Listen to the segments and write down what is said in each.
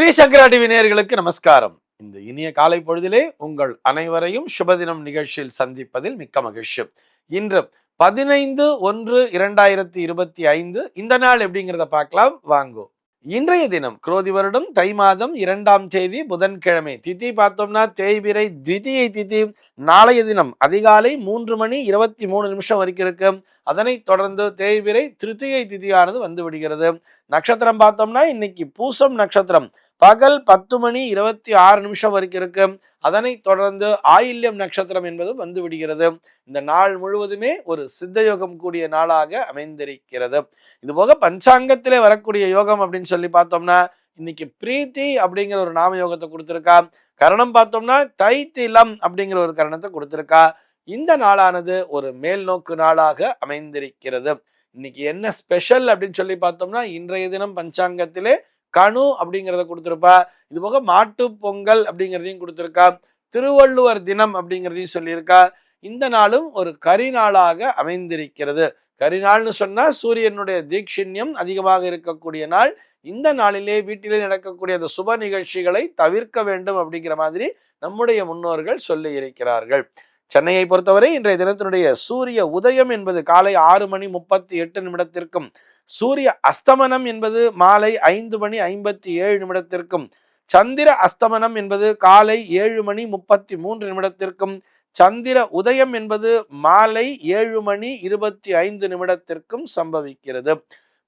ஸ்ரீ சங்கரா TV நேயர்களுக்கு நமஸ்காரம். இந்த இனிய காலை பொழுதிலே உங்கள் அனைவரையும் சுபதினம் நிகழ்ச்சியில் சந்திப்பதில் மிக்க மகிழ்ச்சி. இன்று 15/1/2025 இந்த நாள் எப்படிங்கிறத பார்க்கலாம் வாங்கோ. இன்றைய தினம் குரோதி வருடம் தை மாதம் 2ஆம் தேதி புதன்கிழமை. திதி பார்த்தோம்னா தேய்பிறை திதியை திதி. நாளைய தினம் அதிகாலை 3:23 வரைக்கும் இருக்கு. அதனைத் தொடர்ந்து தேய்பிறை திருத்தியை திதியானது வந்து விடுகிறது. நட்சத்திரம் பார்த்தோம்னா இன்னைக்கு பூசம் நட்சத்திரம் பகல் 10:26 வரைக்கும் இருக்கு. அதனைத் தொடர்ந்து ஆயில்யம் நட்சத்திரம் என்பது வந்து விடுகிறது. இந்த நாள் முழுவதுமே ஒரு சித்த யோகம் கூடிய நாளாக அமைந்திருக்கிறது. இது போக பஞ்சாங்கத்திலே வரக்கூடிய யோகம் அப்படின்னு சொல்லி பார்த்தோம்னா இன்னைக்கு பிரீத்தி அப்படிங்கிற ஒரு நாம யோகத்தை கொடுத்திருக்கா. கரணம் பார்த்தோம்னா தைத்திலம் அப்படிங்கிற ஒரு கரணத்தை கொடுத்திருக்கா. இந்த நாளானது ஒரு மேல் நோக்கு நாளாக அமைந்திருக்கிறது. இன்னைக்கு என்ன ஸ்பெஷல் அப்படின்னு சொல்லி பார்த்தோம்னா இன்றைய தினம் பஞ்சாங்கத்திலே கணு அப்படிங்கிறத கொடுத்திருப்பா. இது போக மாட்டு பொங்கல் அப்படிங்கிறதையும் கொடுத்திருக்கா. திருவள்ளுவர் தினம் அப்படிங்கிறதையும் சொல்லியிருக்கா. இந்த நாளும் ஒரு கரிநாளாக அமைந்திருக்கிறது. கரிநாள்னு சொன்னா சூரியனுடைய தீட்சிண்யம் அதிகமாக இருக்கக்கூடிய நாள். இந்த நாளிலே வீட்டிலே நடக்கக்கூடிய அந்த சுப நிகழ்ச்சிகளை தவிர்க்க வேண்டும் அப்படிங்கிற மாதிரி நம்முடைய முன்னோர்கள் சொல்லி இருக்கிறார்கள். சென்னையை பொறுத்தவரை இன்றைய தினத்தினுடைய சூரிய உதயம் என்பது காலை 6:38 சூரிய அஸ்தமனம் என்பது மாலை 5:57 சந்திர அஸ்தமனம் என்பது காலை 7:33 சந்திர உதயம் என்பது மாலை 7:25 சம்பவிக்கிறது.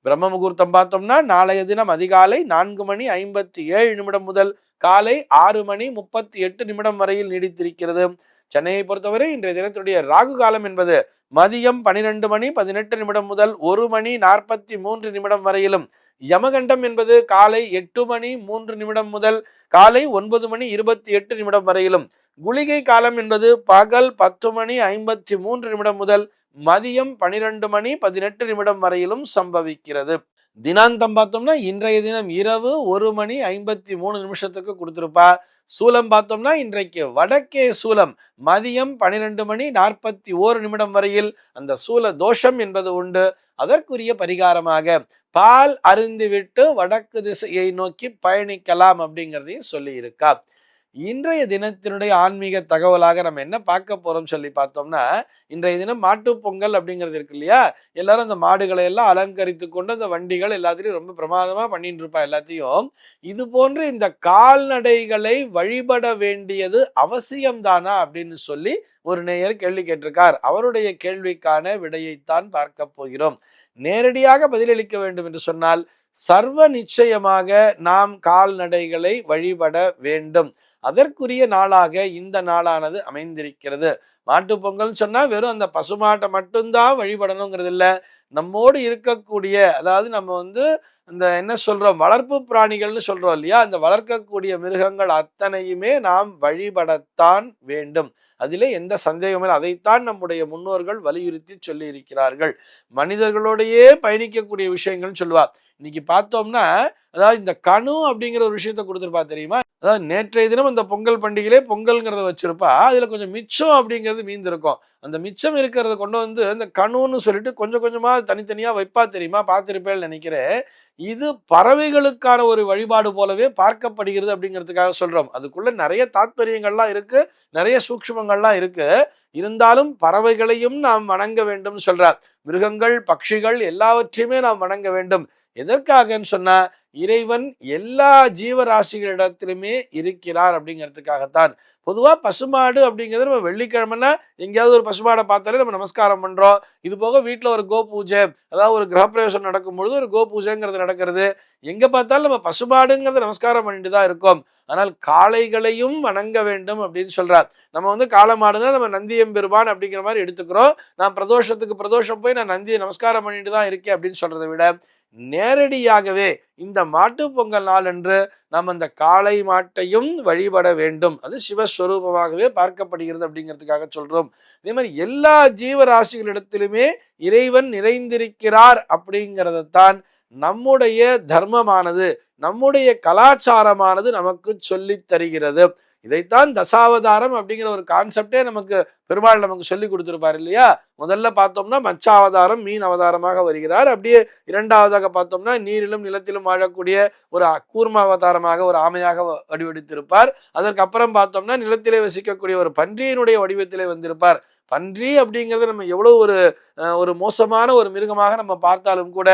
பிரம்ம முகூர்த்தம் பார்த்தோம்னா நாளைய தினம் அதிகாலை 4:57 முதல் காலை 6:38 வரையில் நீடித்திருக்கிறது. சென்னையை பொறுத்தவரை இன்றைய தினத்துடைய ராகு காலம் என்பது மதியம் 12:18 முதல் 1:43 வரையிலும், யமகண்டம் என்பது காலை 8:03 முதல் காலை 9:28 வரையிலும், குளிகை காலம் என்பது பகல் 10:53 முதல் மதியம் 12:18 வரையிலும் சம்பவிக்கிறது. தினாந்தம் பார்த்தோம்னா இன்றைய தினம் இரவு 1:53 கொடுத்திருப்பா. சூலம் பார்த்தோம்னா இன்றைக்கு வடக்கே சூலம் மதியம் 12:41 வரையில் அந்த சூல தோஷம் என்பது உண்டு. அதற்குரிய பரிகாரமாக பால் அருந்திவிட்டு வடக்கு திசையை நோக்கி பயணிக்கலாம் அப்படிங்கிறதையும் சொல்லி இருக்கா. இன்றைய தினத்தினுடைய ஆன்மீக தகவலாக நம்ம என்ன பார்க்க போறோம் சொல்லி பார்த்தோம்னா இன்றைய தினம் மாட்டு பொங்கல் அப்படிங்கிறது இருக்கு இல்லையா. எல்லாரும் அந்த மாடுகளை எல்லாம் அலங்கரித்து கொண்டு அந்த வண்டிகள் எல்லாத்தையும் ரொம்ப பிரமாதமா பண்ணிட்டு இருப்பா. எல்லாத்தையும் இது போன்று இந்த கால்நடைகளை வழிபட வேண்டியது அவசியம்தானா அப்படின்னு சொல்லி ஒரு நேயர் கேள்வி கேட்டிருக்கார். அவருடைய கேள்விக்கான விடையைத்தான் பார்க்க போகிறோம். நேரடியாக பதிலளிக்க வேண்டும் என்று சொன்னால் சர்வ நிச்சயமாக நாம் கால்நடைகளை வழிபட வேண்டும். அதற்குரிய நாளாக இந்த நாளானது அமைந்திருக்கிறது. மாட்டு பொங்கல் சொன்னா வெறும் அந்த பசுமாட்டை மட்டும்தான் வழிபடணுங்கிறது இல்லை. நம்மோடு இருக்கக்கூடிய, அதாவது நம்ம அந்த என்ன சொல்றோம், வளர்ப்பு பிராணிகள்னு சொல்றோம் இல்லையா, அந்த வளர்க்கக்கூடிய மிருகங்கள் அத்தனையுமே நாம் வழிபடத்தான் வேண்டும். அதிலே எந்த சந்தேகமும் இல்லை. அதைத்தான் நம்முடைய முன்னோர்கள் வலியுறுத்தி சொல்லி இருக்கிறார்கள். மனிதர்களோடையே பயணிக்கக்கூடிய விஷயங்கள்னு சொல்லுவா. இன்னைக்கு பார்த்தோம்னா அதாவது இந்த கணு அப்படிங்கிற ஒரு விஷயத்த கொடுத்துருப்பா தெரியுமா. அதாவது நேற்றைய தினம் அந்த பொங்கல் பண்டிகையிலே பொங்கல்ங்கிறத வச்சிருப்பா. அதுல கொஞ்சம் மிச்சம் அப்படிங்கிறது மீந்திருக்கும். அந்த மிச்சம் இருக்கிறத கொண்டு இந்த கணுன்னு சொல்லிட்டு கொஞ்சம் கொஞ்சமா தனித்தனியா வைப்பா தெரியுமா. பார்த்திருப்பேன்னு நினைக்கிறேன். இது பறவைகளுக்கான ஒரு வழிபாடு போலவே பார்க்கப்படுகிறது அப்படிங்கிறதுக்காக சொல்றோம். அதுக்குள்ள நிறைய தாத்பரியங்கள்லாம் இருக்கு, நிறைய சூக்ஷ்மங்கள்லாம் இருக்கு. இருந்தாலும் பறவைகளையும் நாம் வணங்க வேண்டும் சொல்றார். மிருகங்கள் பட்சிகள் எல்லாவற்றையுமே நாம் வணங்க வேண்டும். எதற்காகன்னு சொன்னா இறைவன் எல்லா ஜீவராசிகளிடத்திலுமே இருக்கிறார் அப்படிங்கிறதுக்காகத்தான். பொதுவா பசுமாடு அப்படிங்கிறது நம்ம வெள்ளிக்கிழமைனா எங்கேயாவது ஒரு பசுமாடை பார்த்தாலே நம்ம நமஸ்காரம் பண்றோம். இது போக வீட்டுல ஒரு கோ பூஜை, அதாவது ஒரு கிரகப்பிரவேசம் நடக்கும் பொழுது ஒரு கோ பூஜைங்கிறது நடக்கிறது. எங்க பார்த்தாலும் நம்ம பசுமாடுங்கிறத நமஸ்காரம் பண்ணிட்டு தான் இருக்கோம். ஆனால் காளைகளையும் வணங்க வேண்டும் அப்படின்னு சொல்றார். நம்ம காளை மாடுனா நம்ம நந்தியம்பெருமான் அப்படிங்கிற மாதிரி எடுத்துக்கிறோம். நான் பிரதோஷத்துக்கு பிரதோஷம் போய் நான் நந்தியை நமஸ்காரம் பண்ணிட்டு தான் இருக்கேன் அப்படின்னு சொல்றதை விட நேரடியாகவே இந்த மாட்டு பொங்கல் நாள் என்று நாம் அந்த காளை மாட்டையும் வழிபட வேண்டும். அது சிவஸ்வரூபமாகவே பார்க்கப்படுகிறது அப்படிங்கிறதுக்காக சொல்றோம். அதே மாதிரி எல்லா ஜீவராசிகளிடத்திலுமே இறைவன் நிறைந்திருக்கிறார் அப்படிங்கிறதான் நம்முடைய தர்மமானது, நம்முடைய கலாச்சாரமானது நமக்கு சொல்லி தருகிறது. இதைத்தான் தசாவதாரம் அப்படிங்கிற ஒரு கான்செப்டே நமக்கு பெருமாள் நமக்கு சொல்லி கொடுத்திருப்பார் இல்லையா. முதல்ல பார்த்தோம்னா மச்சாவதாரம் மீன் அவதாரமாக வருகிறார். அப்படியே இரண்டாவதாக பார்த்தோம்னா நீரிலும் நிலத்திலும் வாழக்கூடிய ஒரு கூர்ம அவதாரமாக ஒரு ஆமையாக வடிவெடுத்திருப்பார். அதற்கு அப்புறம் பார்த்தோம்னா நிலத்திலே வசிக்கக்கூடிய ஒரு பன்றியினுடைய வடிவத்திலே வந்திருப்பார். பன்றி அப்படிங்கிறது நம்ம எவ்வளவு ஒரு மோசமான ஒரு மிருகமாக நம்ம பார்த்தாலும் கூட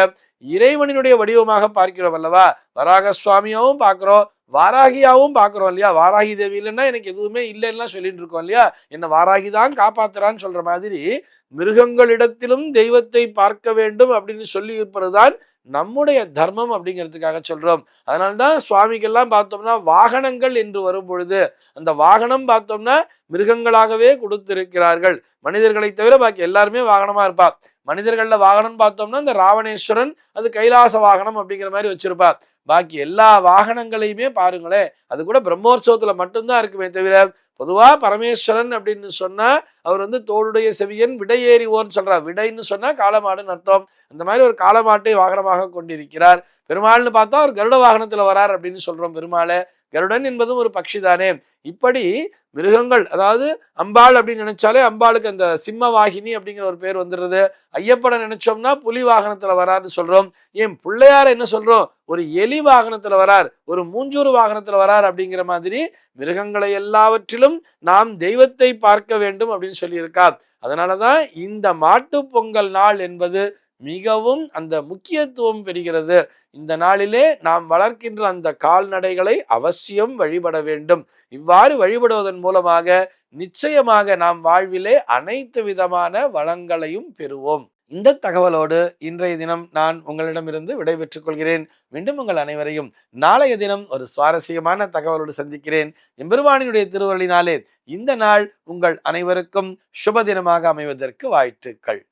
இறைவனினுடைய வடிவமாக பார்க்கிறோம் அல்லவா. வராக சுவாமியாவும் பார்க்கிறோம், வாராகியாவும் பார்க்கிறோம் இல்லையா. வாராகி தேவி இல்லைன்னா எனக்கு எதுவுமே இல்லைன்னா சொல்லிட்டு இருக்கோம் இல்லையா. என்ன வாராகி தான் காப்பாத்துறான்னு சொல்ற மாதிரி மிருகங்களிடத்திலும் தெய்வத்தை பார்க்க வேண்டும் அப்படின்னு சொல்லி இருப்பதுதான் நம்முடைய தர்மம் அப்படிங்கிறதுக்காக சொல்றோம். அதனால்தான் சுவாமிக்கெல்லாம் பார்த்தோம்னா வாகனங்கள் என்று வரும் பொழுது அந்த வாகனம் பார்த்தோம்னா மிருகங்களாகவே கொடுத்திருக்கிறார்கள். மனிதர்களை தவிர பாக்கி எல்லாருமே வாகனமா இருப்பா. மனிதர்கள்ல வாகனம் பார்த்தோம்னா இந்த ராவணேஸ்வரன் அது கைலாச வாகனம் அப்படிங்கிற மாதிரி வச்சிருப்பா. பாக்கி எல்லா வாகனங்களையுமே பாருங்களேன், அது கூட பிரம்மோற்சவத்துல மட்டும்தான் இருக்குமே தவிர பொதுவா பரமேஸ்வரன் அப்படின்னு சொன்னா அவர் தோளுடைய செவியன் விடையேறி ஓர்ன்னு சொல்றார். விடைன்னு சொன்னா காளமாடுன்னு அர்த்தம். அந்த மாதிரி ஒரு காளமாட்டை வாகனமாக கொண்டிருக்கிறார். பெருமாள்னு பார்த்தா அவர் கருட வாகனத்துல வரார் அப்படின்னு சொல்றோம். பெருமாளை கருடன் என்பதும் ஒரு பட்சி தானே. இப்படி மிருகங்கள், அதாவது அம்பாள் அப்படின்னு நினைச்சாலே அம்பாளுக்கு அந்த சிம்ம வாகினி அப்படிங்கிற ஒரு பேர் வந்துடுறது. ஐயப்பனை நினைச்சோம்னா புலி வாகனத்துல வராருன்னு சொல்றோம். ஏன் பிள்ளையார என்ன சொல்றோம், ஒரு எலி வாகனத்துல வரார், ஒரு மூஞ்சூறு வாகனத்துல வரார் அப்படிங்கிற மாதிரி மிருகங்களை எல்லாவற்றிலும் நாம் தெய்வத்தை பார்க்க வேண்டும் அப்படின்னு சொல்லியிருக்கா. அதனாலதான் இந்த மாட்டு பொங்கல் நாள் என்பது மிகவும் அந்த முக்கியத்துவம் பெறுகிறது. இந்த நாளிலே நாம் வளர்க்கின்ற அந்த கால்நடைகளை அவசியம் வழிபட வேண்டும். இவ்வாறு வழிபடுவதன் மூலமாக நிச்சயமாக நாம் வாழ்விலே அனைத்து விதமான வளங்களையும் பெறுவோம். இந்த தகவலோடு இன்றைய தினம் நான் உங்களிடமிருந்து விடைபெற்றுக் கொள்கிறேன். மீண்டும் உங்கள் அனைவரையும் நாளைய தினம் ஒரு சுவாரஸ்யமான தகவலோடு சந்திக்கிறேன். எம்பெருமானினுடைய திருவருளினாலே இந்த நாள் உங்கள் அனைவருக்கும் சுப தினமாக அமைவதற்கு வாழ்த்துக்கள்.